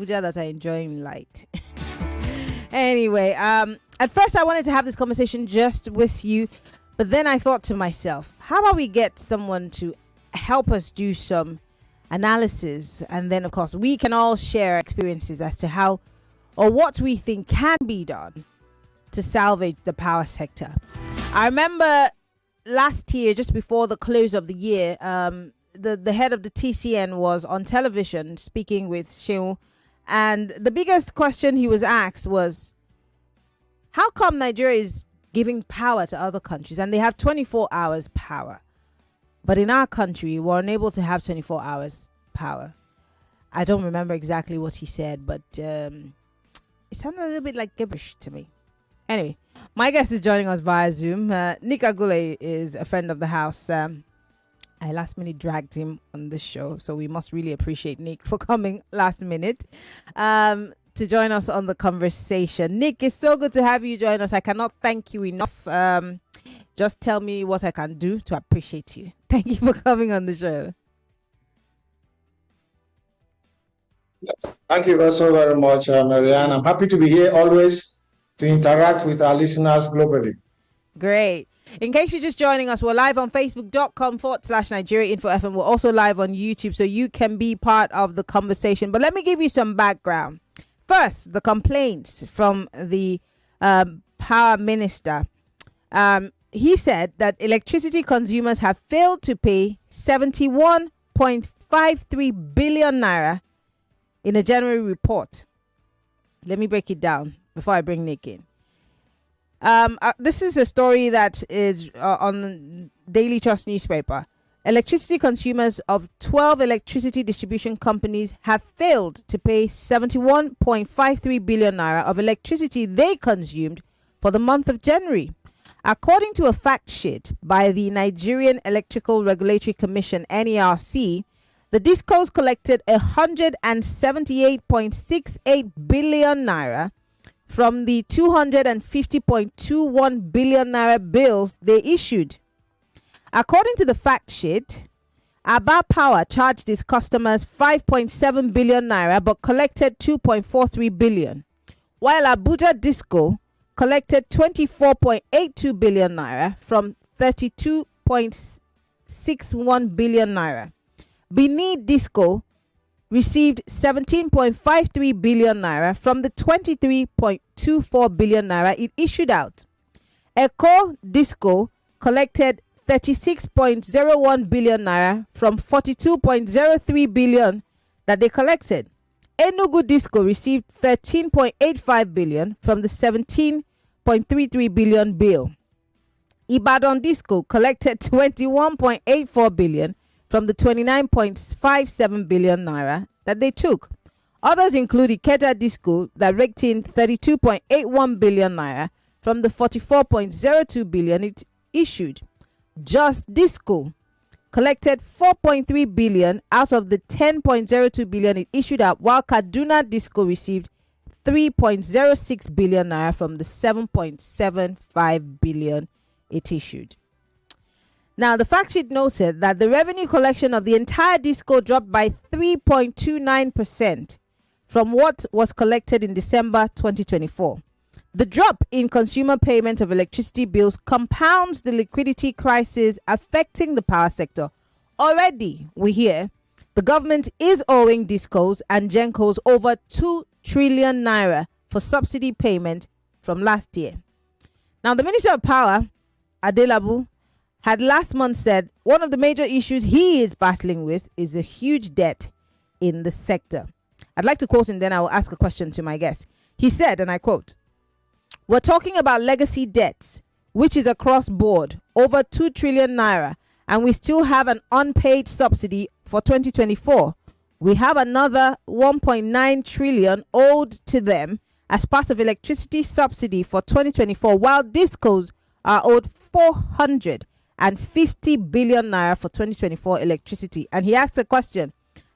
Abuja that are enjoying light. Anyway, at first I wanted to have this conversation just with you, but then I thought to myself, how about we get someone to help us do some analysis, and then of course we can all share experiences as to how or what we think can be done to salvage the power sector. I remember last year, just before the close of the year, the head of the TCN was on television speaking with Shehu, and the biggest question he was asked was, how come Nigeria is giving power to other countries and they have 24 hours power, but in our country we're unable to have 24 hours power? I don't remember exactly what he said, but it sounded a little bit like gibberish to me. Anyway, my guest is joining us via Zoom. Nick Agule is a friend of the house. I last minute dragged him on the show, so we must really appreciate Nick for coming last minute to join us on the conversation. Nick, it's so good to have you join us. I cannot thank you enough. Just tell me what I can do to appreciate you. Thank you for coming on the show. Thank you so very much, Marianne. I'm happy to be here always to interact with our listeners globally. Great. In case you're just joining us, we're live on facebook.com/Nigeria Info FM. We're also live on YouTube, so you can be part of the conversation. But let me give you some background. First, the complaints from the power minister. He said that electricity consumers have failed to pay 71.53 billion naira in a January report. Let me break it down before I bring Nick in. This is a story that is on Daily Trust newspaper. Electricity consumers of 12 electricity distribution companies have failed to pay 71.53 billion naira of electricity they consumed for the month of January. According to a fact sheet by the Nigerian Electrical Regulatory Commission, NERC, the discos collected 178.68 billion naira from the 250.21 billion naira bills they issued. According to the fact sheet, Aba Power charged its customers 5.7 billion naira but collected 2.43 billion, while Abuja Disco collected 24.82 billion naira from 32.61 billion naira. Benin Disco received 17.53 billion naira from the 23.24 billion naira it issued out. Eco Disco collected 36.01 billion naira from 42.03 billion that they collected. Enugu Disco received 13.85 billion from the 17.33 billion bill. Ibadan Disco collected 21.84 billion from the 29.57 billion naira that they took. Others include Ikeja Disco that raked in 32.81 billion naira from the 44.02 billion it issued. Just Disco collected 4.3 billion out of the 10.02 billion it issued out, while Kaduna Disco received 3.06 billion naira from the 7.75 billion it issued. Now, the fact sheet noted that the revenue collection of the entire disco dropped by 3.29% from what was collected in December 2024. The drop in consumer payment of electricity bills compounds the liquidity crisis affecting the power sector. Already, we hear the government is owing discos and gencos over 2 trillion naira for subsidy payment from last year. Now, the Minister of Power, Adelabu, had last month said one of the major issues he is battling with is a huge debt in the sector. I'd like to quote him, then I will ask a question to my guest. He said, and I quote, "We're talking about legacy debts, which is across board, over 2 trillion naira, and we still have an unpaid subsidy for 2024. We have another 1.9 trillion owed to them as part of electricity subsidy for 2024, while discos are owed 450 billion naira for 2024 electricity." And he asked a question: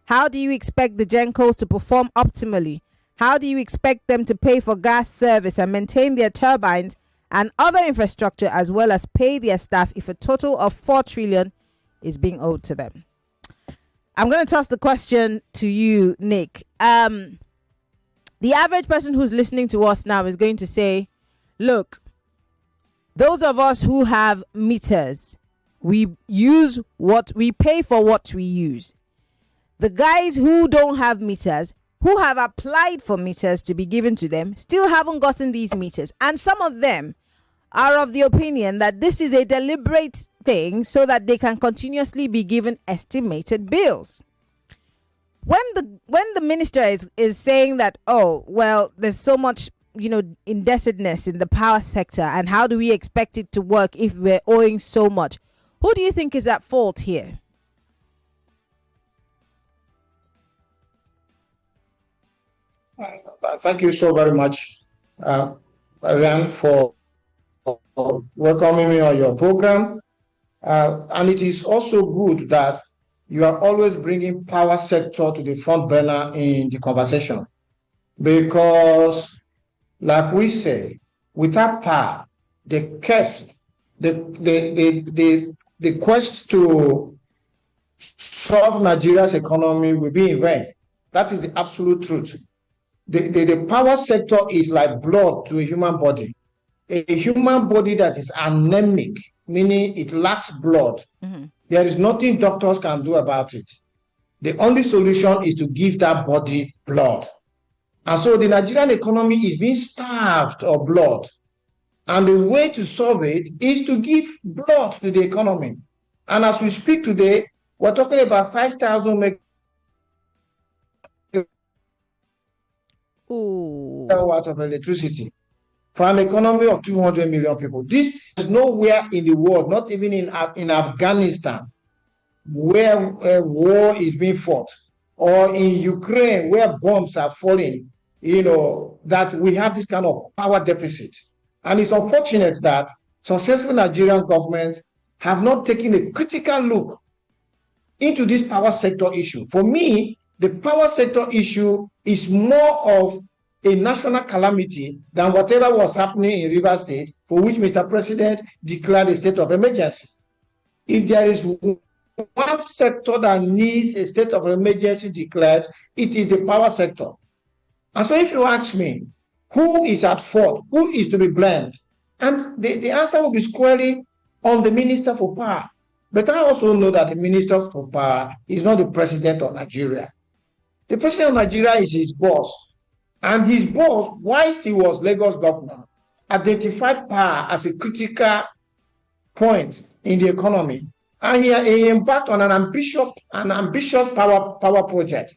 how do you expect the gencos to perform optimally? How do you expect them to pay for gas service and maintain their turbines and other infrastructure, as well as pay their staff, if a total of 4 trillion is being owed to them? I'm going to toss the question to you, Nick. The average person who's listening to us now is going to say, look, those of us who have meters, we use what we pay for what we use. The guys who don't have meters, who have applied for meters to be given to them, still haven't gotten these meters. And some of them are of the opinion that this is a deliberate thing so that they can continuously be given estimated bills. When the minister is saying that, oh, well, there's so much, indebtedness in the power sector, and how do we expect it to work if we're owing so much? Who do you think is at fault here? Thank you so very much, Ryan, for welcoming me on your program. And it is also good that you are always bringing power sector to the front burner in the conversation, because, like we say, without power, the quest to solve Nigeria's economy will be in vain. That is the absolute truth. The power sector is like blood to a human body. A human body that is anemic, meaning it lacks blood. Mm-hmm. There is nothing doctors can do about it. The only solution is to give that body blood. And so the Nigerian economy is being starved of blood. And the way to solve it is to give blood to the economy. And as we speak today, we're talking about 5,000 megawatts of electricity for an economy of 200 million people. This is nowhere in the world, not even in Afghanistan, where war is being fought, or in Ukraine, where bombs are falling, that we have this kind of power deficit. And it's unfortunate that successful Nigerian governments have not taken a critical look into this power sector issue. For me, the power sector issue is more of a national calamity than whatever was happening in Rivers State, for which Mr. President declared a state of emergency. If there is one sector that needs a state of emergency declared, it is the power sector. And so if you ask me, who is at fault? Who is to be blamed? And the answer will be squarely on the Minister for Power. But I also know that the Minister for Power is not the President of Nigeria. The President of Nigeria is his boss. And his boss, whilst he was Lagos governor, identified power as a critical point in the economy. And he embarked on an ambitious power project,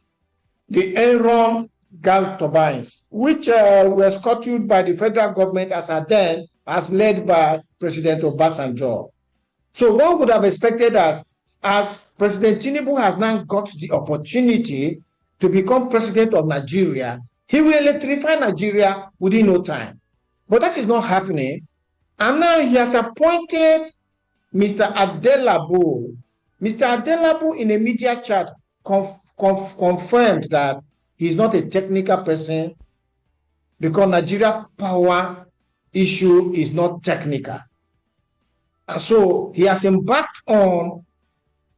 the Enron gas turbines, which were scuttled by the federal government as led by President Obasanjo. So one would have expected that as President Tinubu has now got the opportunity to become president of Nigeria, he will electrify Nigeria within no time. But that is not happening. And now he has appointed Mr. Adelabu. Mr. Adelabu in a media chat confirmed that he's not a technical person, because Nigeria power issue is not technical. And so he has embarked on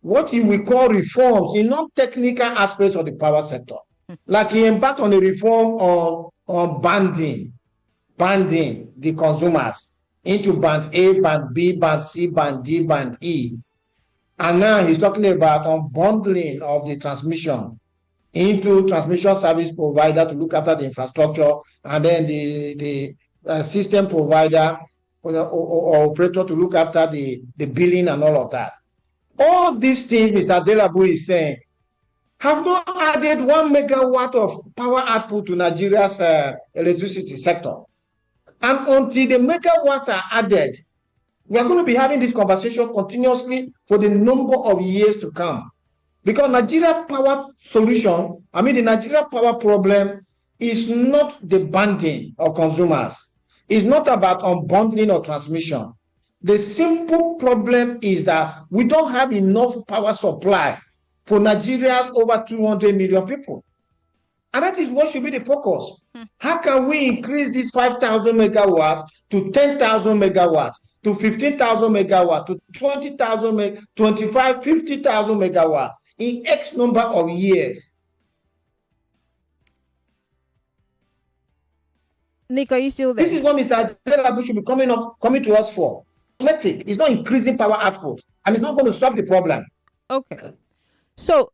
what he will call reforms in non-technical aspects of the power sector. Like he embarked on a reform on banding the consumers into band A, band B, band C, band D, band E. And now he's talking about unbundling of the transmission into transmission service provider to look after the infrastructure, and then the system provider or operator to look after the billing and all of that. All these things Mr. Adelabu is saying have not added 1 megawatt of power output to Nigeria's electricity sector. And until the megawatts are added, we are going to be having this conversation continuously for the number of years to come. Because Nigeria power solution, the Nigeria power problem is not the banding of consumers. It's not about unbundling or transmission. The simple problem is that we don't have enough power supply for Nigeria's over 200 million people. And that is what should be the focus. How can we increase this 5,000 megawatts to 10,000 megawatts, to 15,000 megawatts, to 20,000, 25, 50,000 megawatts in X number of years? Nick, are you still there? This is what Mr. Adelabu should be coming to us for. It's not increasing power output, and it's not going to solve the problem. Okay. So,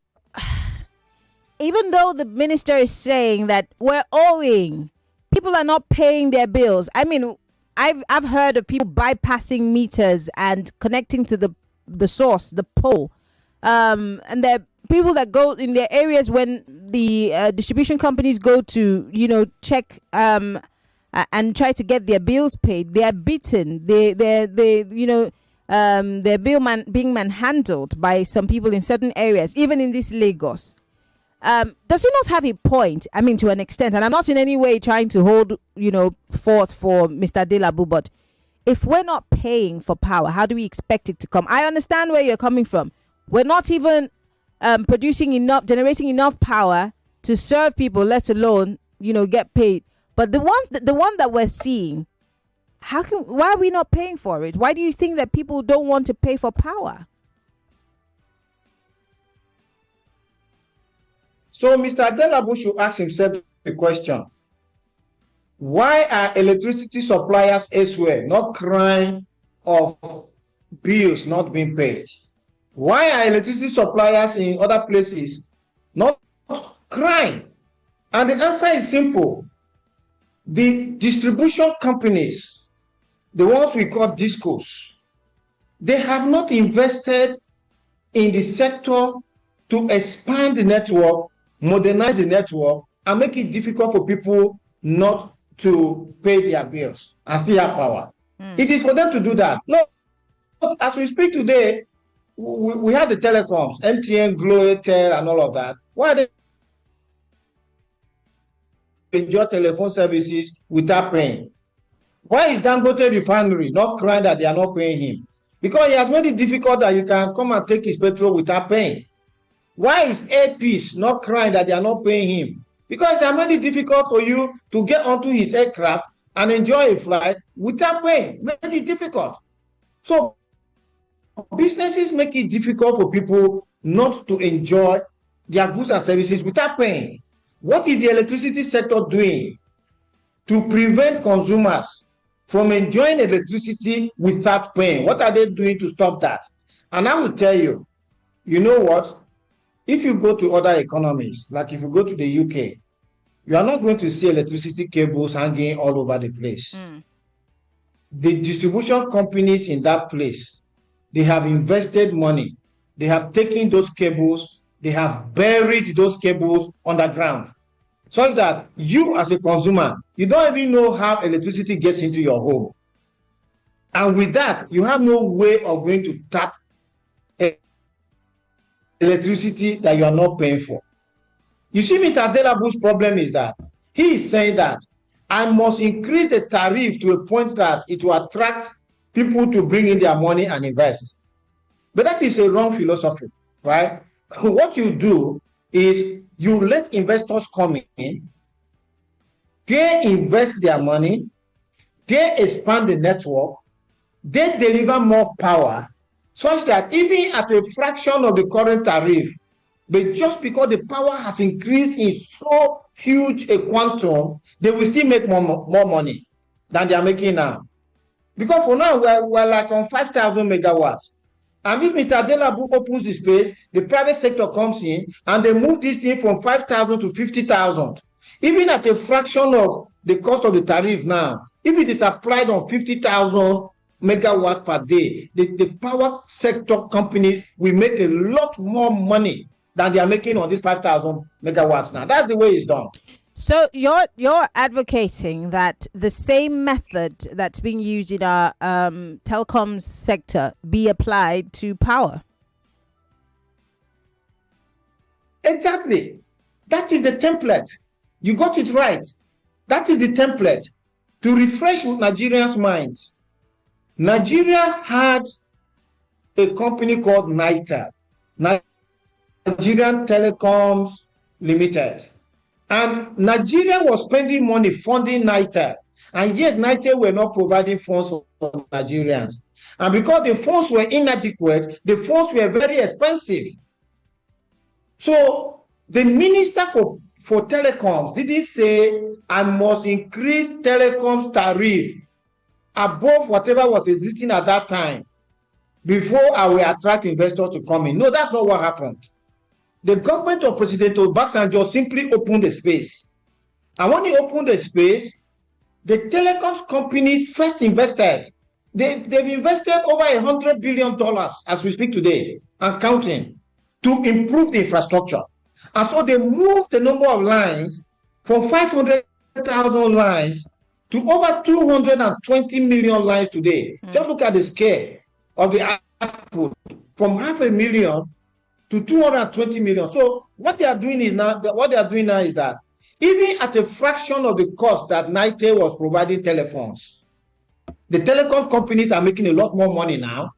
even though the minister is saying that we're owing, people are not paying their bills. I mean, I've heard of people bypassing meters and connecting to the source, the pole. And there are people that go in their areas when the distribution companies go to, check and try to get their bills paid. They are beaten. They're being manhandled by some people in certain areas, even in this Lagos. Does he not have a point? I mean, to an extent, and I'm not in any way trying to hold, forth for Mr. Adelabu, but if we're not paying for power, how do we expect it to come? I understand where you're coming from. We're not even generating enough power to serve people, let alone, get paid. But the one that we're seeing, why are we not paying for it? Why do you think that people don't want to pay for power? So Mr. Adelabu should ask himself the question: why are electricity suppliers elsewhere not crying of bills not being paid? Why are electricity suppliers in other places not crying? And the answer is simple. The distribution companies, the ones we call discos, they have not invested in the sector to expand the network, modernize the network, and make it difficult for people not to pay their bills and still have power. It is for them to do that. Look, as we speak today, we have the telecoms, MTN, Glo, Airtel, and all of that. Why are they enjoy telephone services without paying? Why is Dangote Refinery not crying that they are not paying him? Because he has made it difficult that you can come and take his petrol without paying. Why is Air Peace not crying that they are not paying him? Because he has made it difficult for you to get onto his aircraft and enjoy a flight without paying. Made it difficult. So businesses make it difficult for people not to enjoy their goods and services without paying. What is the electricity sector doing to prevent consumers from enjoying electricity without paying? What are they doing to stop that? And I will tell you, you know what? If you go to other economies, like if you go to the UK, you are not going to see electricity cables hanging all over the place. The distribution companies in that place, they have invested money. They have taken those cables, they have buried those cables underground, such that you as a consumer, you don't even know how electricity gets into your home. And with that, you have no way of going to tap electricity that you are not paying for. You see, Mr. Adelabu's problem is that he is saying that I must increase the tariff to a point that it will attract people to bring in their money and invest. But that is a wrong philosophy, right? What you do is you let investors come in, they invest their money, they expand the network, they deliver more power, such that even at a fraction of the current tariff, but just because the power has increased in so huge a quantum, they will still make more money than they are making now. Because for now, we're like on 5,000 megawatts. And if Mr. Adelabu opens the space, the private sector comes in and they move this thing from 5,000 to 50,000. Even at a fraction of the cost of the tariff now, if it is applied on 50,000 megawatts per day, the power sector companies will make a lot more money than they are making on these 5,000 megawatts now. That's the way it's done. So you're advocating that the same method that's being used in our telecoms sector be applied to power? Exactly. That is the template. You got it right. That is the template. To refresh Nigerians' minds, Nigeria had a company called NITEL, Nigerian Telecoms Limited. And Nigeria was spending money funding NITEL, and yet NITEL were not providing funds for Nigerians. And because the funds were inadequate, the funds were very expensive. So the Minister for telecoms didn't say I must increase telecoms tariff above whatever was existing at that time before I will attract investors to come in. No, that's not what happened. The government of President Obasanjo simply opened the space. And when he opened the space, the telecoms companies first invested. They've invested over $100 billion as we speak today and counting to improve the infrastructure. And so they moved the number of lines from 500,000 lines to over 220 million lines today. Just look at the scale of the output from 500,000 to 220 million. So what they are doing now is that even at a fraction of the cost that NITE was providing telephones, the telecom companies are making a lot more money now,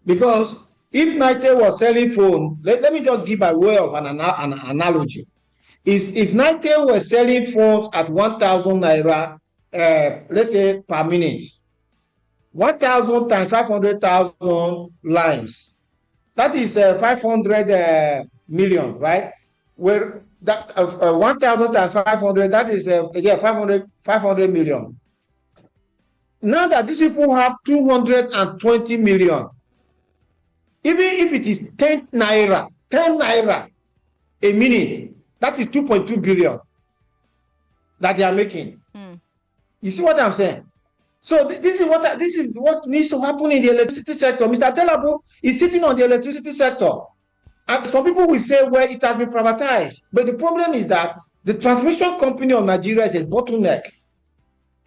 because if NITE was selling phone, let me just give by way of an analogy. If NITE was selling phones at 1,000 naira, let's say per minute, 1,000 times 500,000 lines, that is 500 million, right? Where that 1,000 times 500, that is 500 million. Now that these people have 220 million, even if it is 10 naira a minute, that is 2.2 billion that they are making. You see what I'm saying? So this is what needs to happen in the electricity sector. Mr. Delabu is sitting on the electricity sector. And some people will say, well, it has been privatized. But the problem is that the transmission company of Nigeria is a bottleneck.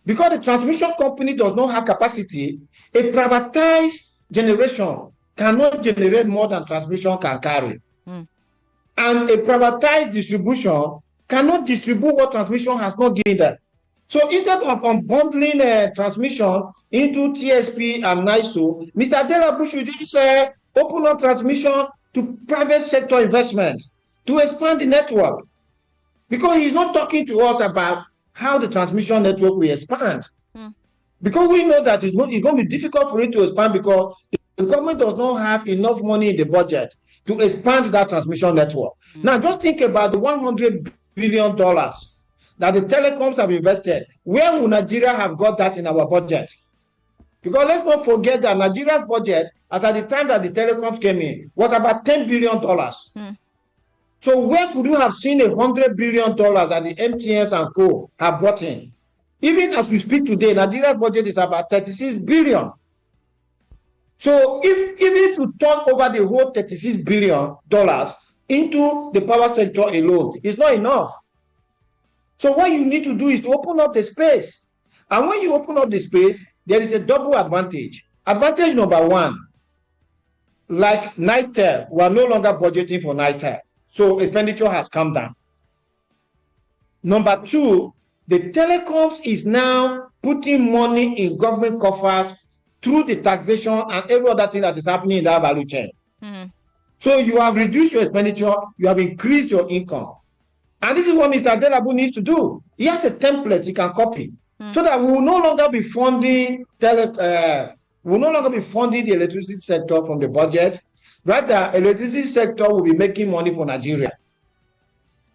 Because the transmission company does not have capacity, a privatized generation cannot generate more than transmission can carry. And a privatized distribution cannot distribute what transmission has not given them. So instead of unbundling transmission into TSP and NISO, Mr. Delabu should just open up transmission to private sector investment to expand the network. Because he's not talking to us about how the transmission network will expand. Because we know that it's going to be difficult for it to expand, because the government does not have enough money in the budget to expand that transmission network. Now, just think about the $100 billion that the telecoms have invested. Where would Nigeria have got that in our budget? Because let's not forget that Nigeria's budget, as at the time that the telecoms came in, was about $10 billion. So where could you have seen $100 billion that the MTNs and co have brought in? Even as we speak today, Nigeria's budget is about $36 billion. So even if you turn over the whole $36 billion into the power sector alone, it's not enough. So what you need to do is to open up the space. And when you open up the space, there is a double advantage. Advantage number one, like NITEL, we are no longer budgeting for NITEL. So expenditure has come down. Number two, the telecoms is now putting money in government coffers through the taxation and every other thing that is happening in that value chain. So you have reduced your expenditure, you have increased your income. And this is what Mr. Delabu needs to do. He has a template he can copy, so that we will no longer be funding the electricity sector from the budget. Rather, electricity sector will be making money for Nigeria.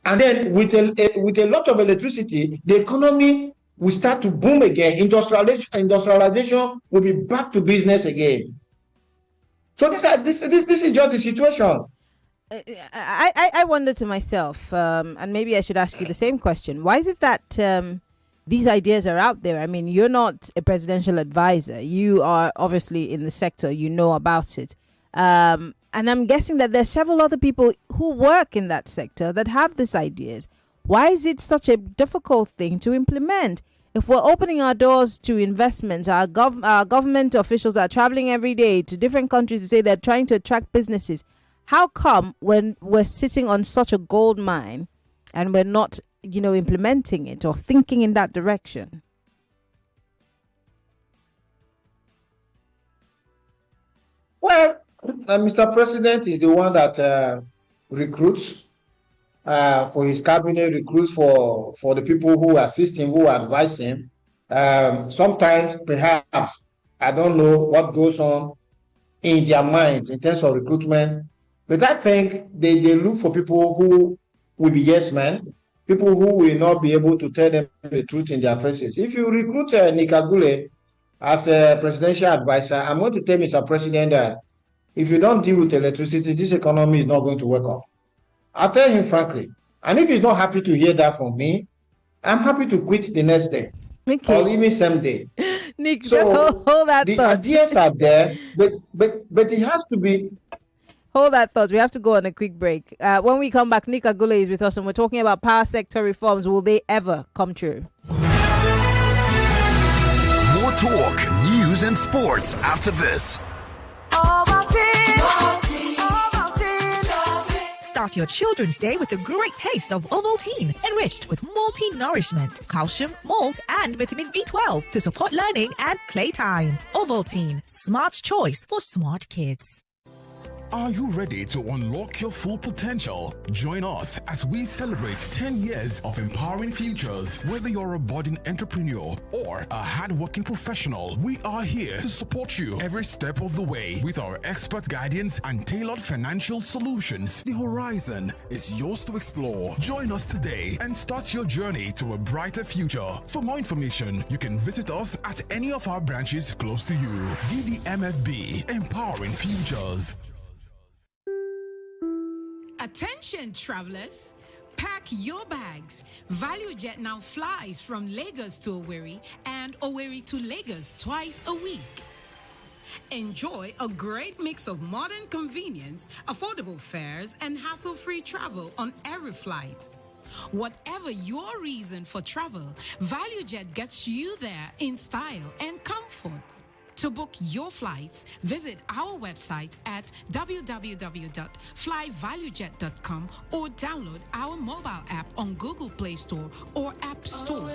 And then with a lot of electricity, the economy will start to boom again. Industrialization will be back to business again. So this is just the situation. I wonder to myself, and maybe I should ask you the same question. Why is it that these ideas are out there? I mean, you're not a presidential advisor. You are obviously in the sector. You know about it. And I'm guessing that there's several other people who work in that sector that have these ideas. Why is it such a difficult thing to implement? If we're opening our doors to investments, our government officials are traveling every day to different countries to say they're trying to attract businesses. How come when we're sitting on such a gold mine and we're not, implementing it or thinking in that direction? Well, Mr. President is the one that recruits for his cabinet, recruits for the people who assist him, who advise him. Sometimes, perhaps, I don't know what goes on in their minds in terms of recruitment. But I think they look for people who will be yes men, people who will not be able to tell them the truth in their faces. If you recruit Nick Agule as a presidential advisor, I'm going to tell Mr. President that if you don't deal with electricity, this economy is not going to work out. I'll tell him frankly. And if he's not happy to hear that from me, I'm happy to quit the next day. Okay. Or even same day. Nick, so just hold that the thought. ideas are there, but it has to be. Hold that thought. We have to go on a quick break. When we come back, Nick Agule is with us, and we're talking about power sector reforms. Will they ever come true? More talk, news, and sports after this. Start your children's day with a great taste of Ovaltine, enriched with multi-nourishment, calcium, malt, and vitamin B12 to support learning and playtime. Ovaltine, smart choice for smart kids. Are you ready to unlock your full potential? Join us as we celebrate 10 years of empowering futures. Whether you're a budding entrepreneur or a hardworking professional, we are here to support you every step of the way with our expert guidance and tailored financial solutions. The horizon is yours to explore. Join us today and start your journey to a brighter future. For more information, you can visit us at any of our branches close to you. DDMFB, empowering futures. Attention travelers, pack your bags. ValueJet now flies from Lagos to Owerri and Owerri to Lagos twice a week. Enjoy a great mix of modern convenience, affordable fares, and hassle-free travel on every flight. Whatever your reason for travel, ValueJet gets you there in style and comfort. To book your flights, visit our website at www.flyvaluejet.com or download our mobile app on Google Play Store or App Store.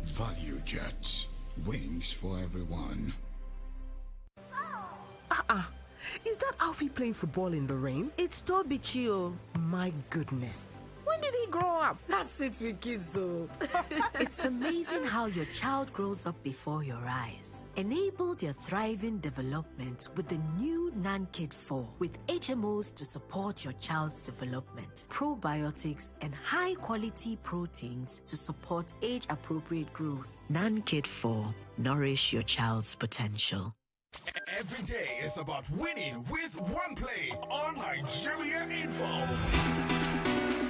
ValueJet, wings for everyone. Is that Alfie playing football in the rain? It's Toby Chio. My goodness. When did he grow up? That's it with kids, though. It's amazing how your child grows up before your eyes. Enable their thriving development with the new NanKid 4 with HMOs to support your child's development, probiotics, and high-quality proteins to support age-appropriate growth. NanKid 4. Nourish your child's potential. Every day is about winning with OnePlay on Nigeria Info.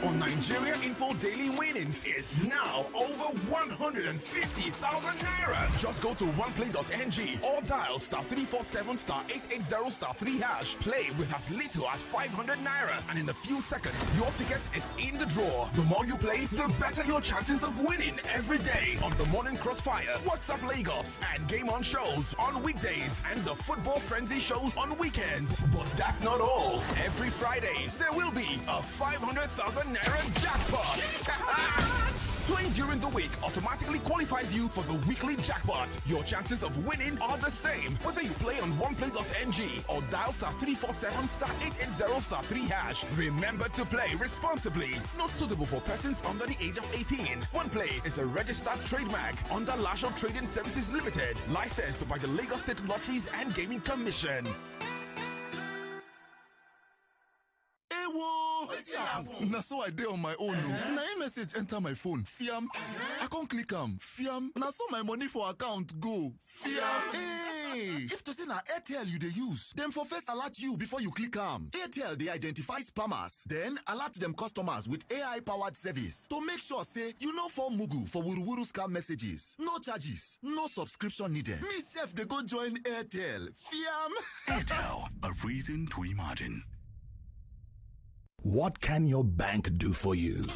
On Nigeria Info, daily winnings is now over 150,000 naira. Just go to oneplay.ng or dial *347 *880 #3#. Play with as little as 500 naira, and in a few seconds, your ticket is in the draw. The more you play, the better your chances of winning every day on the Morning Crossfire, WhatsApp Lagos, and Game On shows on weekdays, and the Football Frenzy shows on weekends. But that's not all. Every Friday, there will be a 500,000 naira jackpot. Playing during the week automatically qualifies you for the weekly jackpot. Your chances of winning are the same whether you play on oneplay.ng or dial *347 *880 #3#. Remember to play responsibly. Not suitable for persons under the age of 18. OnePlay is a registered trademark under Lasho Trading Services Limited, licensed by the Lagos State Lotteries and Gaming Commission. Now so I did on my own. Now a message enter my phone. Fiam. I can't click Fiam. Now so my money for account go. Fiam. Hey. If to say na Airtel you they use, them for first alert you before you click Airtel they identify spammers. Then alert them customers with AI powered service to make sure say you know for Mugu for Wuruwuru scam messages. No charges, no subscription needed. Me self they go join Airtel. Fiam. Airtel, a reason to imagine. What can your bank do for you?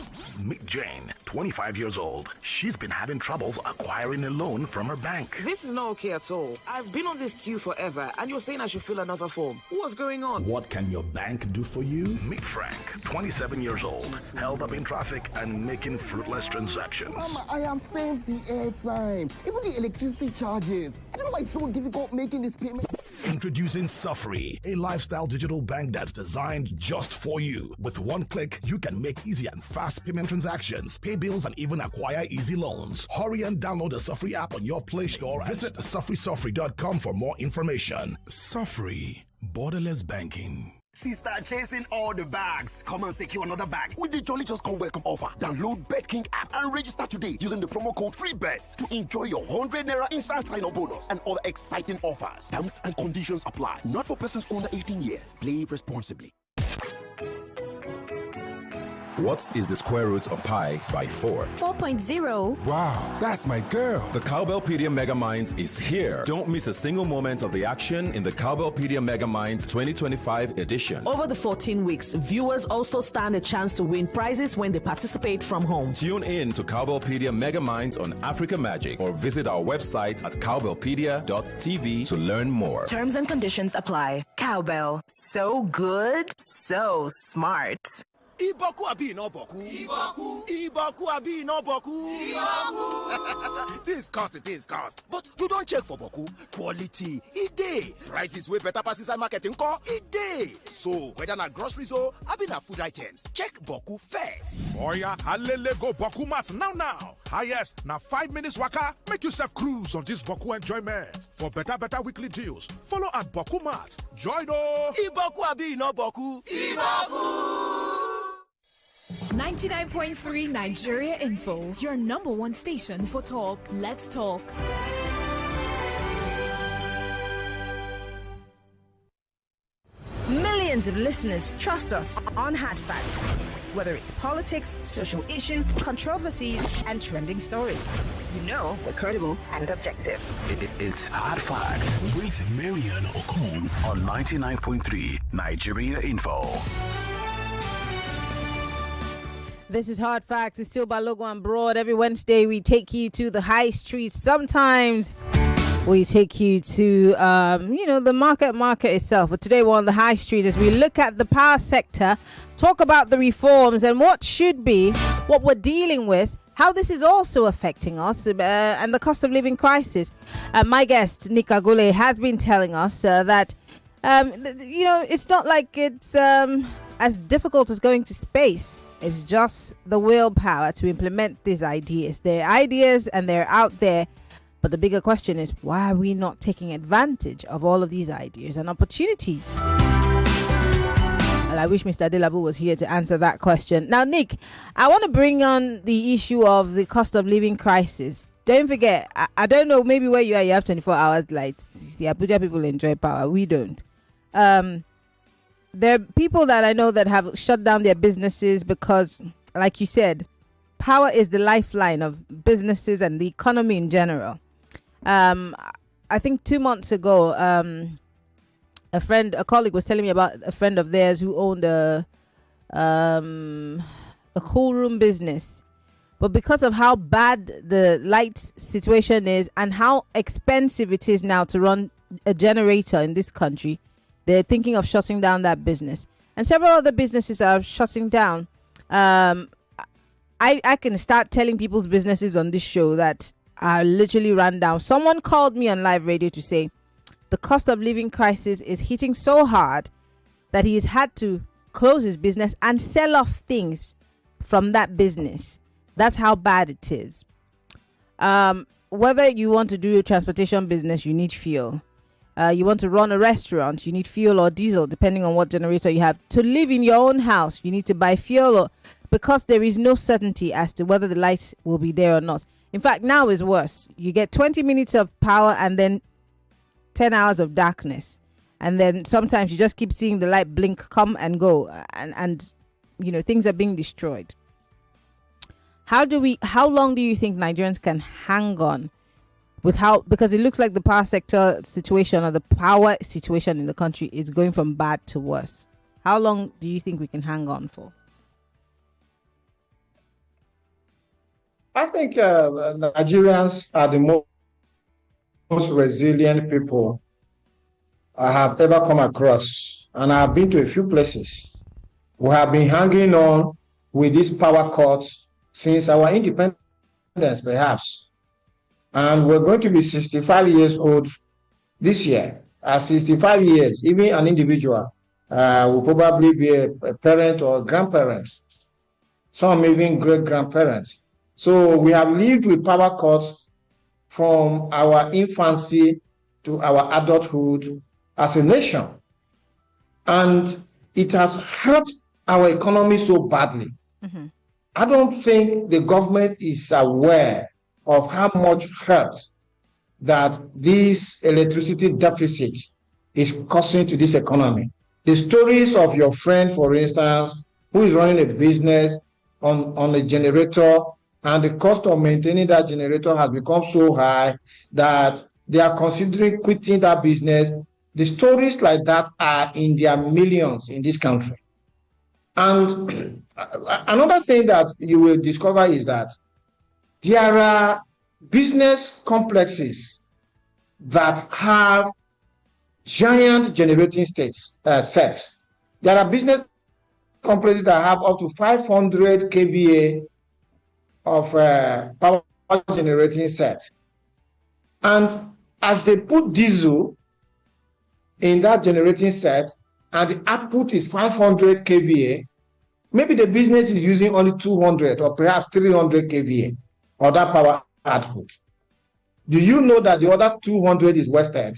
Meet Jane, 25 years old. She's been having troubles acquiring a loan from her bank. This is not okay at all. I've been on this queue forever, and you're saying I should fill another form. What's going on? What can your bank do for you? Meet Frank, 27 years old. Held up in traffic and making fruitless transactions. Mama, I have sent the airtime, even the electricity charges. I don't know why it's so difficult making this payment. Introducing Safri, a lifestyle digital bank that's designed just for you. With one click, you can make easy and fast payment transactions, pay bills, and even acquire easy loans. Hurry and download the Safri app on your Play Store. Visit safrisafri.com for more information. Safri, borderless banking. Sister chasing all the bags. Come and secure another bag with the Jolly Just Come Welcome offer. Download BetKing app and register today using the promo code FREEBETS to enjoy your 100 Naira instant sign-up bonus and other exciting offers. Terms and conditions apply. Not for persons under 18 years. Play responsibly. What is the square root of pi by 4? 4.0. Wow, that's my girl. The Cowbellpedia Mega Minds is here. Don't miss a single moment of the action in the Cowbellpedia Mega Minds 2025 edition. Over the 14 weeks, viewers also stand a chance to win prizes when they participate from home. Tune in to Cowbellpedia Mega Minds on Africa Magic or visit our website at cowbellpedia.tv to learn more. Terms and conditions apply. Cowbell. So good, so smart. Iboku abi no boku. Iboku abi no boku. Things cost. But you don't check for boku. Quality, it day. Prices way better pass inside market nko, it day. So, whether na groceries or abi na food items, check boku first. Oya, halele go boku mats now. Highest, na 5 minutes waka. Make yourself cruise on this boku enjoyment. For better weekly deals, follow at boku mats. Join o. Iboku abi no boku. Iboku. 99.3 Nigeria Info, your number one station for talk. Let's talk. Millions of listeners trust us on Hard Fact. Whether it's politics, social issues, controversies, and trending stories. You know we're credible and objective. It's Hard Facts with Marian Okon on 99.3 Nigeria Info. This is Hard Facts. It's still by Logo and Broad. Every Wednesday, we take you to the high streets. Sometimes we take you to, the market itself. But today, we're on the high street as we look at the power sector, talk about the reforms and what should be, what we're dealing with, how this is also affecting us, and the cost of living crisis. My guest, Nick Agule, has been telling us that, it's not like it's as difficult as going to space. It's just the willpower to implement these ideas. They're ideas and they're out there. But the bigger question is, why are we not taking advantage of all of these ideas and opportunities? Well, I wish Mr. Adelabu was here to answer that question. Now, Nick, I want to bring on the issue of the cost of living crisis. Don't forget, I don't know, maybe where you are, you have 24 hours lights. The Abuja people enjoy power. We don't. There are people that I know that have shut down their businesses because, like you said, power is the lifeline of businesses and the economy in general. I think 2 months ago, a colleague was telling me about a friend of theirs who owned a cool room business. But because of how bad the light situation is and how expensive it is now to run a generator in this country, they're thinking of shutting down that business. And several other businesses are shutting down. I can start telling people's businesses on this show that are literally run down. Someone called me on live radio to say the cost of living crisis is hitting so hard that he has had to close his business and sell off things from that business. That's how bad it is. Whether you want to do a transportation business, you need fuel. You want to run a restaurant, you need fuel or diesel, depending on what generator you have. To live in your own house, you need to buy fuel, because there is no certainty as to whether the light will be there or not. In fact, now is worse. You get 20 minutes of power and then 10 hours of darkness. And then sometimes you just keep seeing the light blink, come and go. And things are being destroyed. How long do you think Nigerians can hang on because it looks like the power sector situation or the power situation in the country is going from bad to worse? How long do you think we can hang on for? I think Nigerians are the most resilient people I have ever come across, and I have been to a few places. We have been hanging on with these power cuts since our independence, perhaps. And we're going to be 65 years old this year. At 65 years, even an individual will probably be a parent or a grandparent, some even great-grandparents. So we have lived with power cuts from our infancy to our adulthood as a nation. And it has hurt our economy so badly. Mm-hmm. I don't think the government is aware of how much hurt that this electricity deficit is causing to this economy. The stories of your friend, for instance, who is running a business on a generator, and the cost of maintaining that generator has become so high that they are considering quitting that business. The stories like that are in their millions in this country. And another thing that you will discover is that there are business complexes that have giant generating sets. There are business complexes that have up to 500 kVA of power generating set. And as they put diesel in that generating set, and the output is 500 kVA, maybe the business is using only 200 or perhaps 300 kVA of that power output. Do you know that the other 200 is wasted?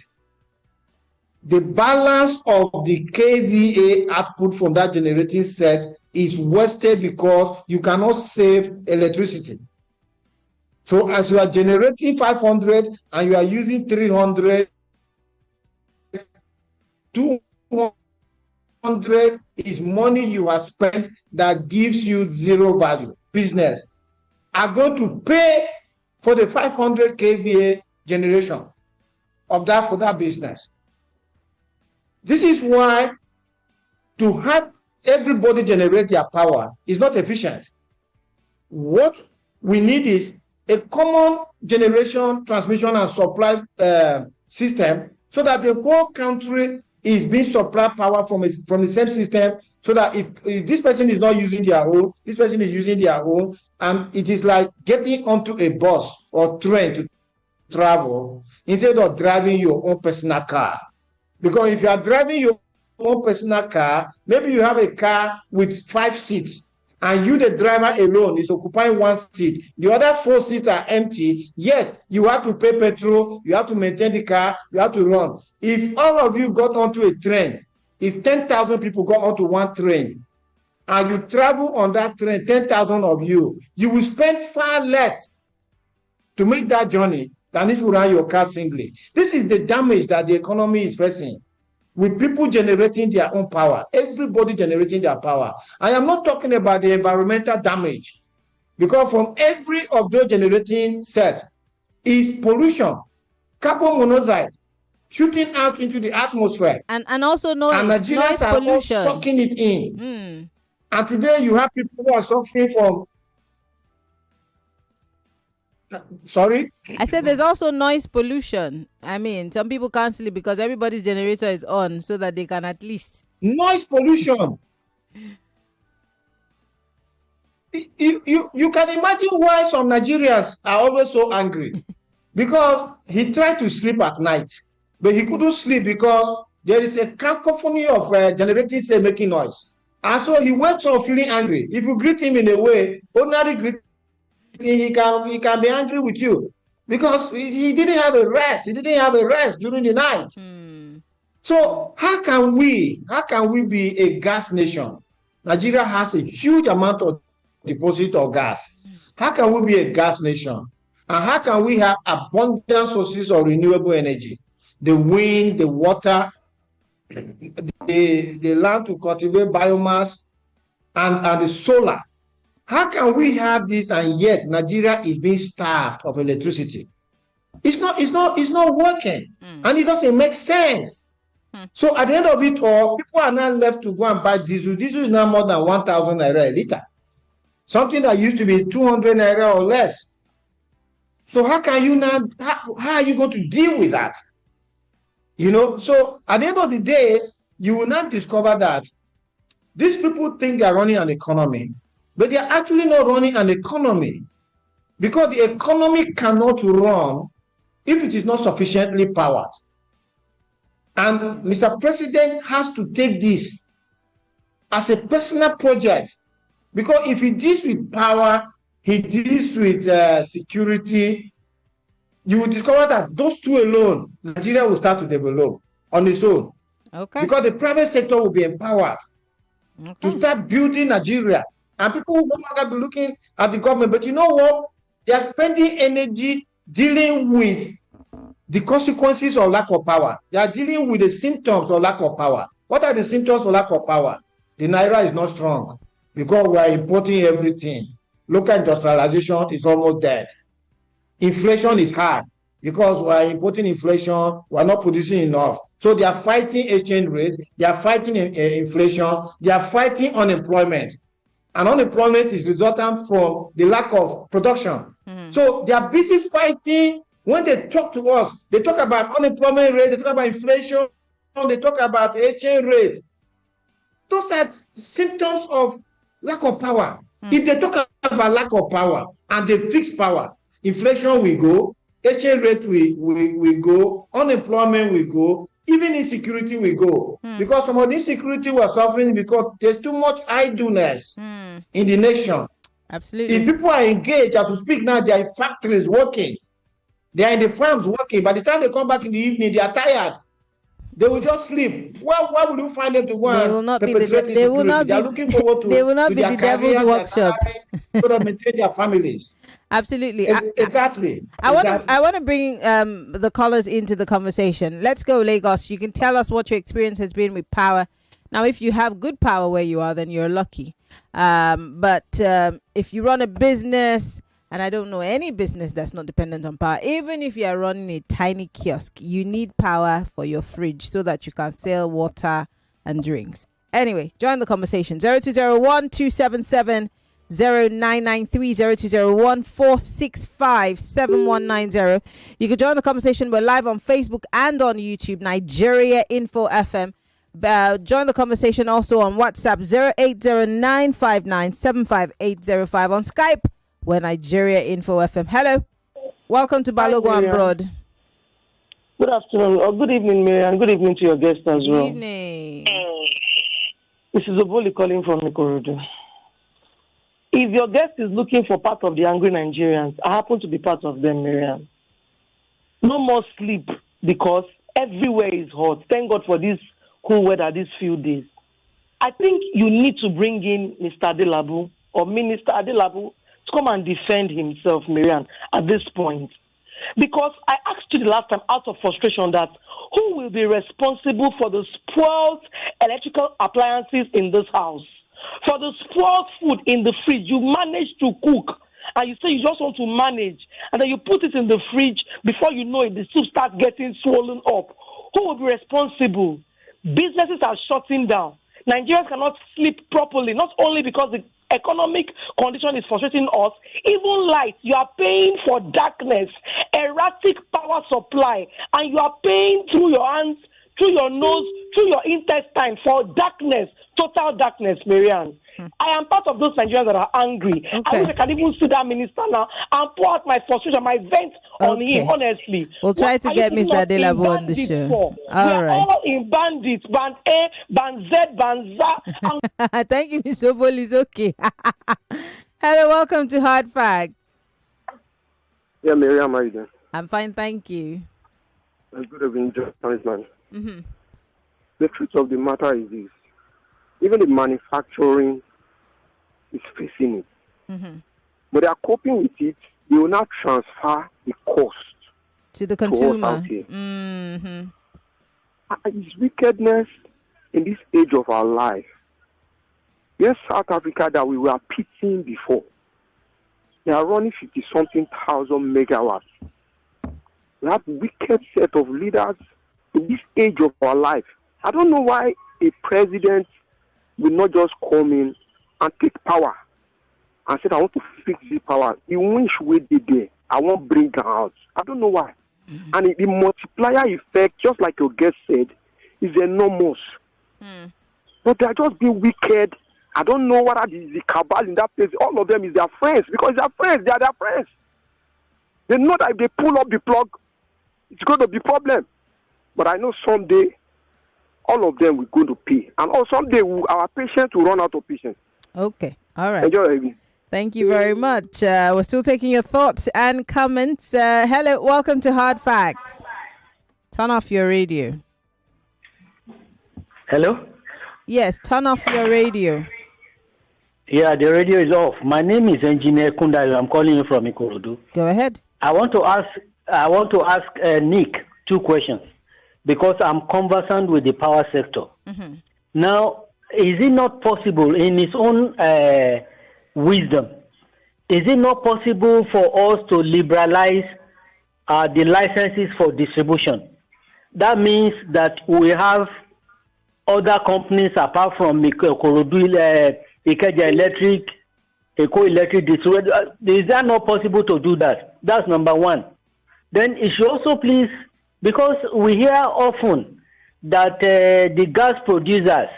The balance of the kVA output from that generating set is wasted because you cannot save electricity. So as you are generating 500 and you are using 300, 200 is money you have spent that gives you zero value. Business are going to pay for the 500 kVA generation of that for that business. This is why to have everybody generate their power is not efficient. What we need is a common generation, transmission, and supply system so that the whole country is being supplied power from the same system, so that if this person is not using their own, this person is using their own, and it is like getting onto a bus or train to travel instead of driving your own personal car. Because if you are driving your own personal car, maybe you have a car with 5 seats, and you, the driver alone, is occupying 1 seat. The other 4 seats are empty, yet you have to pay petrol, you have to maintain the car, you have to run. If all of you got onto a train, if 10,000 people got onto one train, and you travel on that train, 10,000 of you, you will spend far less to make that journey than if you run your car singly. This is the damage that the economy is facing, with people generating their own power, everybody generating their power. I am not talking about the environmental damage, because from every of those generating sets is pollution, carbon monoxide, shooting out into the atmosphere. And also noise, and Nigerians noise are pollution. all sucking it in. And today you have people who are suffering from... Sorry? I said there's also noise pollution. I mean, some people can't sleep because everybody's generator is on so that they can at least... Noise pollution. You can imagine why some Nigerians are always so angry. Because he tried to sleep at night, but he couldn't sleep because there is a cacophony of generating say making noise. And so he wakes up feeling angry. If you greet him in a way, ordinary greeting, he can be angry with you because he didn't have a rest. He didn't have a rest during the night. So how can we be a gas nation? Nigeria has a huge amount of deposit of gas. How can we be a gas nation? And how can we have abundant sources of renewable energy? The wind, the water, the land to cultivate biomass, and the solar. How can we have this and yet Nigeria is being starved of electricity? It's not working, and it doesn't make sense. So at the end of it all, people are now left to go and buy diesel. Diesel is now more than 1,000 naira a liter, something that used to be 200 naira or less. So how can you now? How are you going to deal with that? You know. So at the end of the day, you will not discover that these people think they are running an economy, but they are actually not running an economy, because the economy cannot run if it is not sufficiently powered. And Mr. President has to take this as a personal project, because if he deals with power, he deals with security, you will discover that those two alone, Nigeria will start to develop on its own. Okay. Because the private sector will be empowered. to start building Nigeria. And people will no longer be looking at the government. But you know what? They are spending energy dealing with the consequences of lack of power. They are dealing with the symptoms of lack of power. What are the symptoms of lack of power? The Naira is not strong because we are importing everything. Local industrialization is almost dead. Inflation is high because we are importing inflation. We are not producing enough. So they are fighting exchange rate. They are fighting inflation. They are fighting unemployment. And unemployment is resultant from the lack of production. So they are busy fighting. When they talk to us, they talk about unemployment rate, they talk about inflation, they talk about exchange rate. Those are symptoms of lack of power. If they talk about lack of power and they fix power, inflation will go, exchange rate will go, unemployment will go, even insecurity will go. Because some of the insecurity we're suffering because there's too much idleness in the nation. Absolutely. If people are engaged, as we speak now, they are in factories working. They are in the farms working. By the time they come back in the evening, they are tired. They will just sleep. Why would you find them to go They will not be the they are looking forward to they will not be their the devil's career, workshop. their so they maintain their families. Absolutely. Exactly. I want to bring the callers into the conversation. Let's go, Lagos. You can tell us what your experience has been with power. Now, if you have good power where you are, then you're lucky. But if you run a business, and I don't know any business that's not dependent on power, even if you are running a tiny kiosk, you need power for your fridge so that you can sell water and drinks. Anyway, join the conversation. 0201 277 0993 0201 465 7190. You can join the conversation. We're live on Facebook and on YouTube, Nigeria Info FM. Join the conversation also on WhatsApp 0809597585. On Skype, we're Nigeria Info FM. Hello, welcome to Balogo and Broad. Good afternoon or good evening, Mary, and good evening to your guest as well. Good evening. This is Oboli calling from Ikorodu. If your guest is looking for part of the angry Nigerians, I happen to be part of them, Miriam. No more sleep because everywhere is hot. Thank God for this cool weather these few days. I think you need to bring in Mr. Adelabu or Minister Adelabu to come and defend himself, Miriam, at this point. Because I asked you the last time out of frustration that who will be responsible for the spoiled electrical appliances in this house? For the spoiled food in the fridge, you manage to cook, and you say you just want to manage, and then you put it in the fridge, before you know it, the soup starts getting swollen up. Who will be responsible? Businesses are shutting down. Nigerians cannot sleep properly, not only because the economic condition is frustrating us, even light, you are paying for darkness, erratic power supply, and you are paying through your hands, through your nose, through your intestine for darkness, total darkness, Marianne. I am part of those Nigerians that are angry. Okay. I wish I can even see that minister now and pour out my frustration, my vent on him, honestly. We'll try to get Mr. Adelabu on the show. All right. All in bandits, band A, band Z, band Z. Thank you, Mr. Obol. It's okay. Hello, welcome to Hard Facts. Yeah, Miriam, how are you doing? I'm fine, thank you. Good evening, man. The truth of the matter is this. Even the manufacturing is facing it. But they are coping with it. They will not transfer the cost to the consumer. It's wickedness in this age of our life. Yes, South Africa that we were pitying before. They are running 50-something thousand megawatts. We have wicked set of leaders in this age of our life. I don't know why a president will not just come in and take power and say, I want to fix the power. The wish will be there. I won't bring her out. I don't know why. And the multiplier effect, just like your guest said, is enormous. But they are just being wicked. I don't know what are the cabal in that place. All of them is their friends because they are friends. They are their friends. They know that if they pull up the plug, it's going to be a problem. But I know someday, all of them will go to pay. And also someday our patients will run out of patience. Okay. All right. Enjoy. Thank you very much. We're still taking your thoughts and comments. Hello. Welcome to Hard Facts. Turn off your radio. Hello. Yes, turn off your radio. Yeah, the radio is off. My name is Engineer Kundayo. I'm calling you from Ikorodu. Go ahead. I want to ask Nick 2 questions because I'm conversant with the power sector. Mm-hmm. Now, is it not possible in his own wisdom? Is it not possible for us to liberalize the licenses for distribution? That means that we have other companies apart from Ikorodu, Ikeja Electric, Eko Electric Distribution. Is that not possible to do that? That's number one. Then it should also please, because we hear often that the gas producers,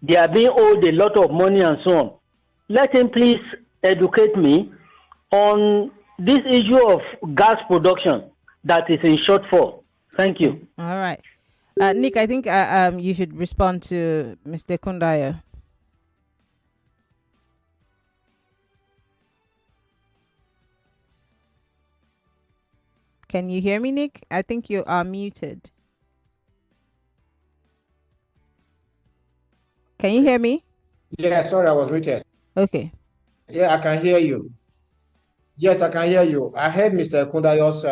they are being owed a lot of money and so on. Let him please educate me on this issue of gas production that is in shortfall. Thank you. All right. Nick, I think you should respond to Mr. Kundayo. Can you hear me, Nick? I think you are muted. Can you hear me? Yeah, sorry, I was muted. Okay. Yeah, I can hear you. Yes, I can hear you. I heard Mr. Kundayo's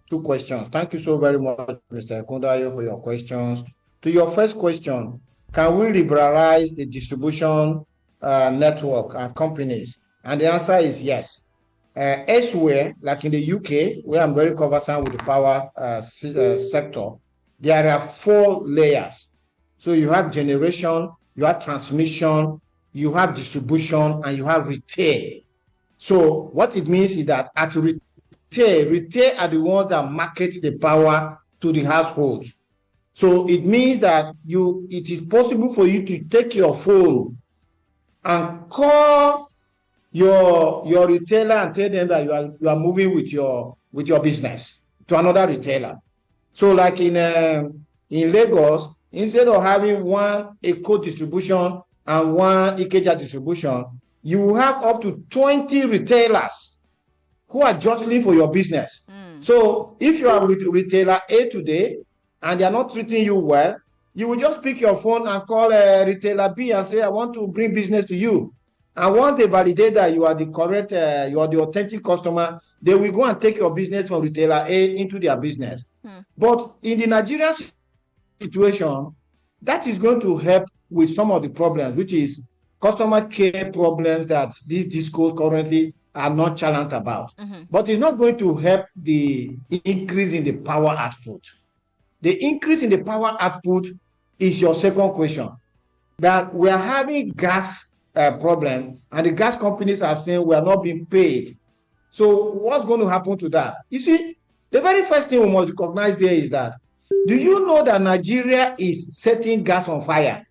2 questions. Thank you so very much, Mr. Kundayo, for your questions. To your first question, can we liberalize the distribution network and companies? And the answer is yes. Elsewhere, like in the UK, where I'm very conversant with the power sector, there are 4 layers. So you have generation, you have transmission, you have distribution, and you have retail. So what it means is that at retail are the ones that market the power to the household. So it means that it is possible for you to take your phone and call your retailer and tell them that you are moving with your business to another retailer. So like in Lagos, instead of having one Eko distribution and one Ikeja distribution, you have up to 20 retailers who are jostling for your business. So if you are with retailer A today and they are not treating you well, you will just pick your phone and call retailer B and say, I want to bring business to you. And once they validate that you are the correct, you are the authentic customer, they will go and take your business from retailer A into their business. But in the Nigerian situation, that is going to help with some of the problems, which is customer care problems that these discos currently are not challenged about. But it's not going to help the increase in the power output. The increase in the power output is your second question. That we are having gas problem, and the gas companies are saying we are not being paid. So what's going to happen to that? You see, the very first thing we must recognize there is that, do you know that Nigeria is setting gas on fire?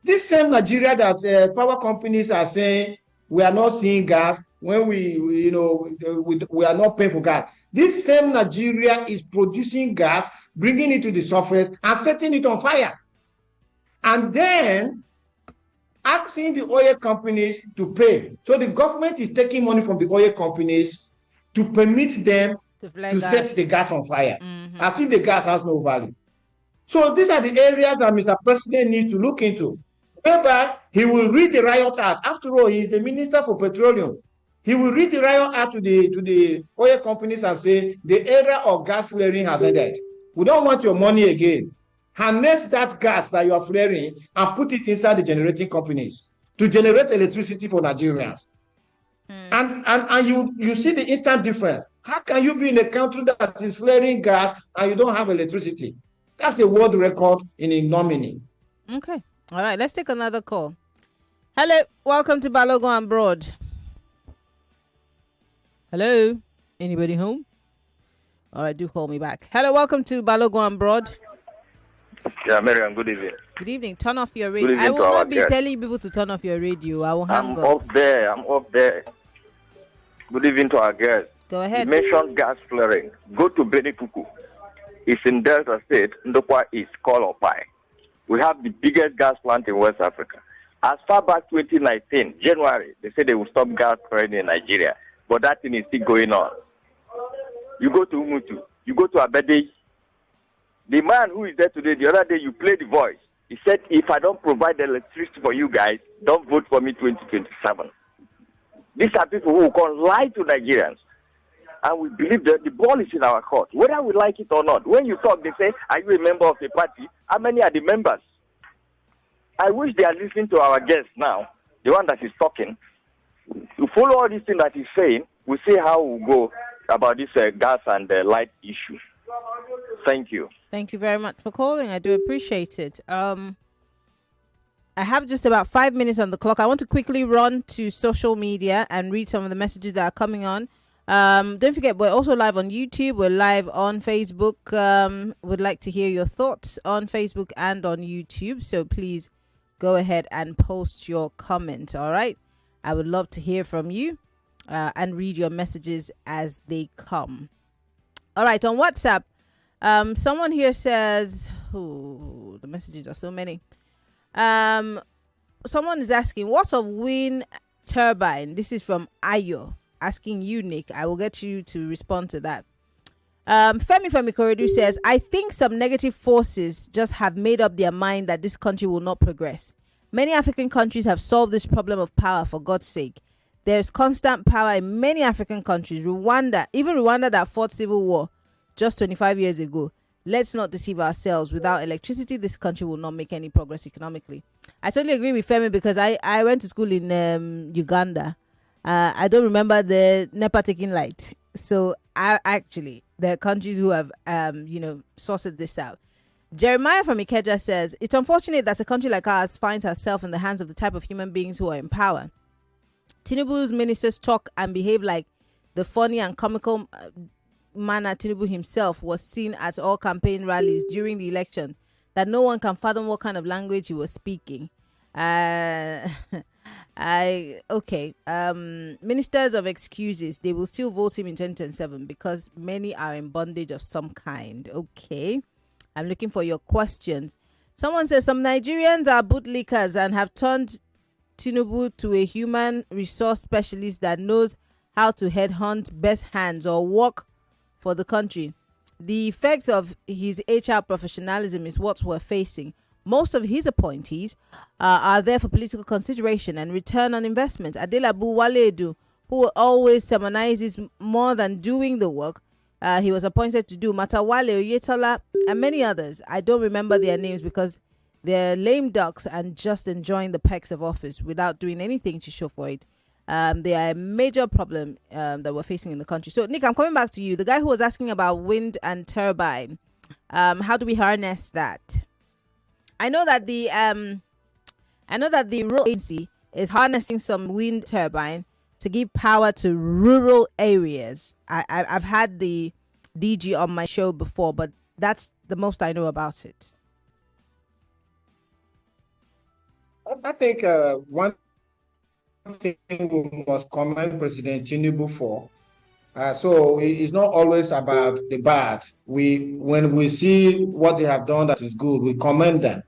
This same Nigeria that power companies are saying we are not seeing gas when we are not paying for gas. This same Nigeria is producing gas, bringing it to the surface and setting it on fire. And then asking the oil companies to pay. So the government is taking money from the oil companies to permit them to set the gas on fire, as if the gas has no value. So these are the areas that Mr. President needs to look into, whereby he will read the Riot Act. After all, he is the Minister for Petroleum. He will read the Riot Act to the oil companies and say, the era of gas flaring has ended. We don't want your money again. Harness that gas that you are flaring and put it inside the generating companies to generate electricity for Nigerians. And you see the instant difference. How can you be in a country that is flaring gas and you don't have electricity? That's a world record in ignominy. Okay. All right. Let's take another call. Hello. Welcome to Balogun and Broad. Hello. Anybody home? All right. Do call me back. Hello. Welcome to Balogun and Broad. Yeah, Mariam, good evening. Good evening. Turn off your radio. I will not be telling people to turn off your radio. I will hang up. I'm up there. Good evening to our guests. Go ahead. You mentioned gas flaring. Go to Benikuku. It's in Delta State. Ndokwa is Kolopai. We have the biggest gas plant in West Africa. As far back 2019, January, they said they will stop gas flaring in Nigeria. But that thing is still going on. You go to Umutu. You go to Abede. The man who is there today, the other day you played the voice. He said, if I don't provide electricity for you guys, don't vote for me 2027. These are people who can lie to Nigerians. And we believe that the ball is in our court, whether we like it or not. When you talk, they say, are you a member of the party? How many are the members? I wish they are listening to our guest now, the one that is talking. To follow all these things that he's saying, we'll see how we'll go about this gas and light issue. Thank you. Thank you very much for calling. I do appreciate it. I have just about 5 minutes on the clock. I want to quickly run to social media and read some of the messages that are coming on. Don't forget, we're also live on YouTube. We're live on Facebook. Would like to hear your thoughts on Facebook and on YouTube. So please go ahead and post your comment. All right. I would love to hear from you and read your messages as they come. All right. On WhatsApp, someone here says, the messages are so many. Someone is asking, what's a wind turbine? This is from Ayo, asking you, Nick. I will get you to respond to that. Femi from Ikorodu says, I think some negative forces just have made up their mind that this country will not progress. Many African countries have solved this problem of power, for God's sake. There's constant power in many African countries. Even Rwanda that fought civil war just 25 years ago. Let's not deceive ourselves. Without electricity, this country will not make any progress economically. I totally agree with Femi because I went to school in Uganda. I don't remember the NEPA taking light. So there are countries who have, sorted this out. Jeremiah from Ikeja says, it's unfortunate that a country like ours finds herself in the hands of the type of human beings who are in power. Tinubu's ministers talk and behave like the funny and comical manner Tinubu himself was seen at all campaign rallies during the election, that no one can fathom what kind of language he was speaking. Ministers of excuses, they will still vote him in 2027 because many are in bondage of some kind. Okay, I'm looking for your questions. Someone says some Nigerians are bootlickers and have turned Tinubu to a human resource specialist that knows how to headhunt best hands or work for the country. The effects of his HR professionalism is what we're facing. Most of his appointees are there for political consideration and return on investment. Adelabu Waledu, who always sermonizes more than doing the work he was appointed to do. Matawale, Oyetola, and many others. I don't remember their names because they're lame ducks and just enjoying the perks of office without doing anything to show for it. They are a major problem that we're facing in the country. So, Nick, I'm coming back to you. The guy who was asking about wind and turbine, how do we harness that? I know that the rural agency is harnessing some wind turbine to give power to rural areas. I've had the DG on my show before, but that's the most I know about it. I think one thing we must commend President Tinubu for. So it's not always about the bad. When we see what they have done that is good, we commend them.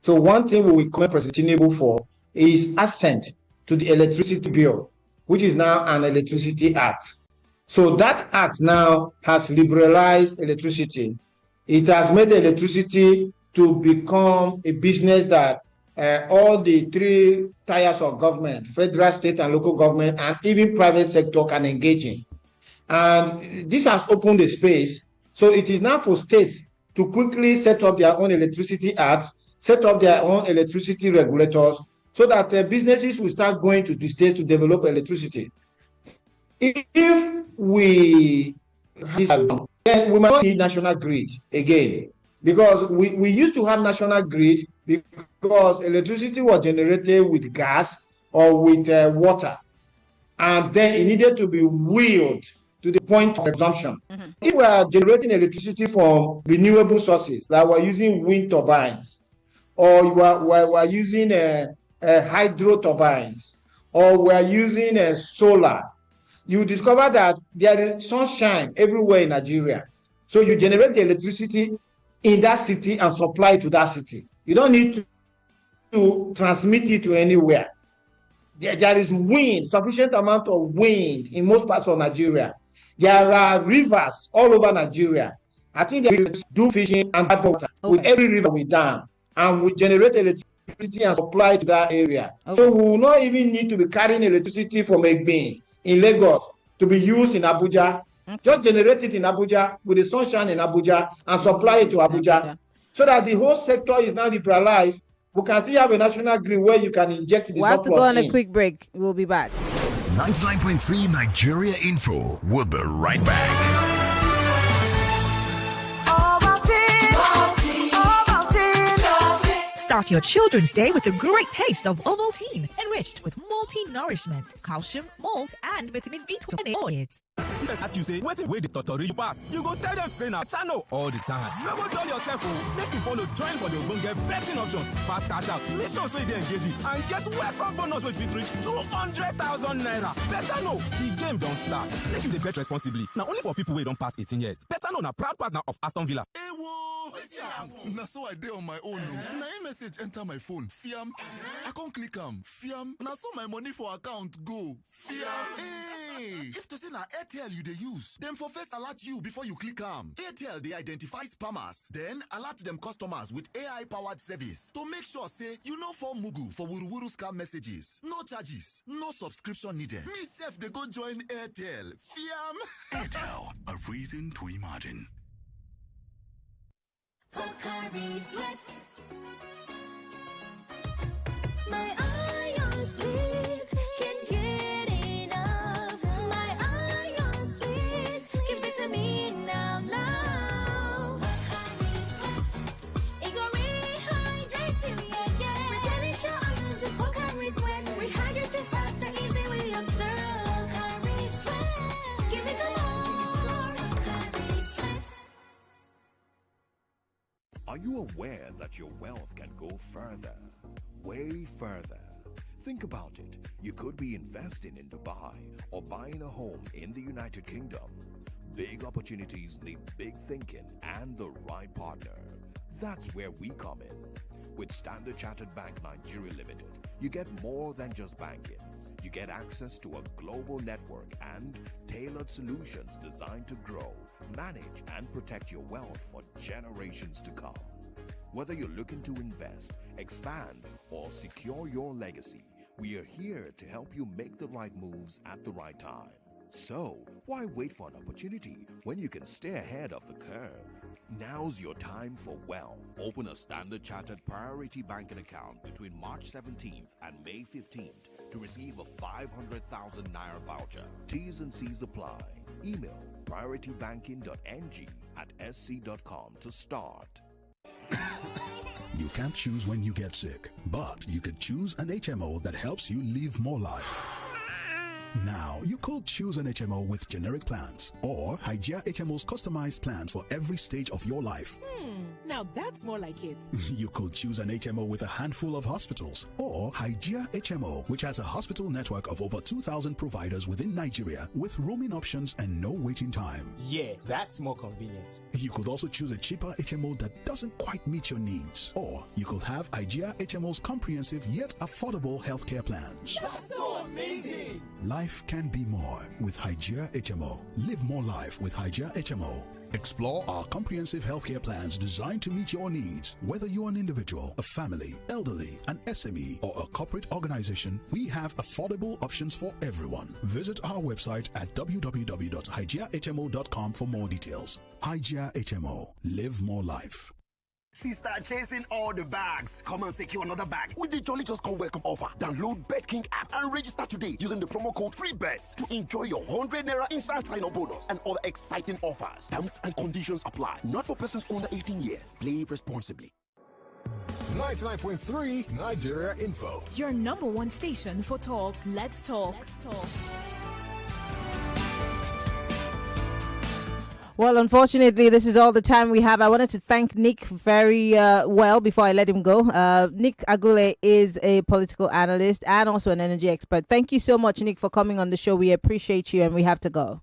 So one thing we commend President Tinubu for is assent to the electricity bill, which is now an electricity act. So that act now has liberalized electricity. It has made electricity to become a business that all the three tiers of government, federal, state, and local government, and even private sector can engage in. And this has opened the space. So it is now for states to quickly set up their own electricity acts, set up their own electricity regulators, so that businesses will start going to the states to develop electricity. If we then we might not need national grid again, because we used to have national grid because electricity was generated with gas or with water, and then it needed to be wheeled to the point of consumption. If we are generating electricity from renewable sources, like we're using wind turbines, or we're using hydro turbines, or we're using solar, you discover that there is sunshine everywhere in Nigeria. So you generate the electricity in that city and supply it to that city. You don't need to transmit it to anywhere. There is wind, sufficient amount of wind in most parts of Nigeria. There are rivers all over Nigeria. I think they do fishing and water with every river we dam. and we generate electricity and supply to that area. Okay. So we will not even need to be carrying electricity from Egbin in Lagos to be used in Abuja. Okay. Just generate it in Abuja with the sunshine in Abuja and supply it to Abuja. So that the whole sector is now liberalized. We can still have a national grid where you can inject the surplus. We'll have to go on a quick break. We'll be back. 99.3 Nigeria Info. We'll be right back. Start your children's day with a great taste of Ovaltine, enriched with multi-nourishment, calcium, malt, and vitamin B12. If I ask you, say, what way the tutorial you pass, you go tell them, say, now, Tano all the time. You go tell yourself, make you follow, join for the get betting options, fast cash out, mission so they engage you, and get welcome bonus with reach 200,000 naira. Better know, the game don't start. Make you the bet responsibly. Now, only for people who don't pass 18 years. Better know, now, proud partner of Aston Villa. Hey, whoa! Now, so I did on my own. Now, message enter my phone. Fiam. I can't click Fiam. Now, so my money for account go. Fiam. Hey! If to say na Airtel you they use, them for first alert you before you click Airtel they identify spammers, then alert them customers with AI powered service to make sure say you know for mugu for wuruwuru scam messages. No charges, no subscription needed. Me self they go join Airtel. Fiam. Airtel, a reason to imagine. My ions, please, can't get enough. My ions, please, give it to me now, now. It go rehydrate you, yeah. Replenish your ions with Pocari Sweat. Rehydrate you faster, easy we observe. Pocari Sweat, give me some more. Pocari Sweat. Are you aware that your wealth can go further? Way further. Think about it. You could be investing in Dubai or buying a home in the United Kingdom. Big opportunities need big thinking and the right partner. That's where we come in. With Standard Chartered Bank Nigeria Limited, you get more than just banking. You get access to a global network and tailored solutions designed to grow, manage, and protect your wealth for generations to come. Whether you're looking to invest, expand, or secure your legacy, we are here to help you make the right moves at the right time. So, why wait for an opportunity when you can stay ahead of the curve? Now's your time for wealth. Open a Standard Chartered Priority Banking account between March 17th and May 15th to receive a 500,000 Naira voucher. T's and C's apply. Email prioritybanking.ng@sc.com to start. You can't choose when you get sick, but you could choose an HMO that helps you live more life. Now, you could choose an HMO with generic plans or Hygia HMO's customized plans for every stage of your life. Now that's more like it. You could choose an HMO with a handful of hospitals or Hygia HMO, which has a hospital network of over 2,000 providers within Nigeria with roaming options and no waiting time. Yeah, that's more convenient. You could also choose a cheaper HMO that doesn't quite meet your needs. Or you could have Hygia HMO's comprehensive yet affordable healthcare plans. That's so amazing! Life can be more with Hygia HMO. Live more life with Hygia HMO. Explore our comprehensive healthcare plans designed to meet your needs. Whether you're an individual, a family, elderly, an SME, or a corporate organization, we have affordable options for everyone. Visit our website at www.hygiahmo.com for more details. Hygia HMO. Live more life. She start chasing all the bags. Come and secure another bag with the Jolly Just Come Welcome offer. Download BetKing app and register today using the promo code FreeBets to enjoy your 100 Naira instant sign-up bonus and other exciting offers. Terms and conditions apply. Not for persons under 18 years. Play responsibly. 99.3 Nigeria Info. Your number one station for talk. Let's talk. Well, unfortunately, this is all the time we have. I wanted to thank Nick very well before I let him go. Nick Agule is a political analyst and also an energy expert. Thank you so much, Nick, for coming on the show. We appreciate you, and we have to go.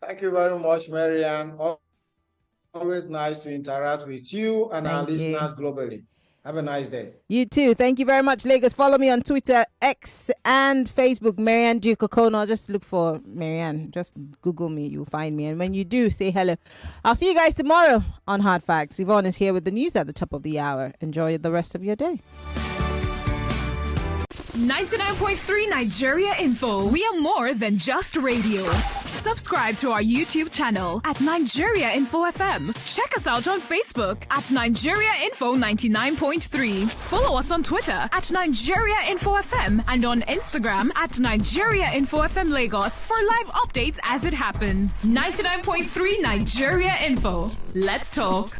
Thank you very much, Marianne. Always nice to interact with you and our listeners globally. Have a nice day. You too. Thank you very much, Lagos. Follow me on Twitter, X, and Facebook, Marianne G. Kokono. Just look for Marianne. Just Google me. You'll find me. And when you do, say hello. I'll see you guys tomorrow on Hard Facts. Yvonne is here with the news at the top of the hour. Enjoy the rest of your day. 99.3 Nigeria Info. We are more than just radio. Subscribe to our YouTube channel at Nigeria Info FM. Check us out on Facebook at Nigeria Info 99.3. Follow us on Twitter at Nigeria Info FM and on Instagram at Nigeria Info FM Lagos for live updates as it happens. 99.3 Nigeria Info. Let's talk.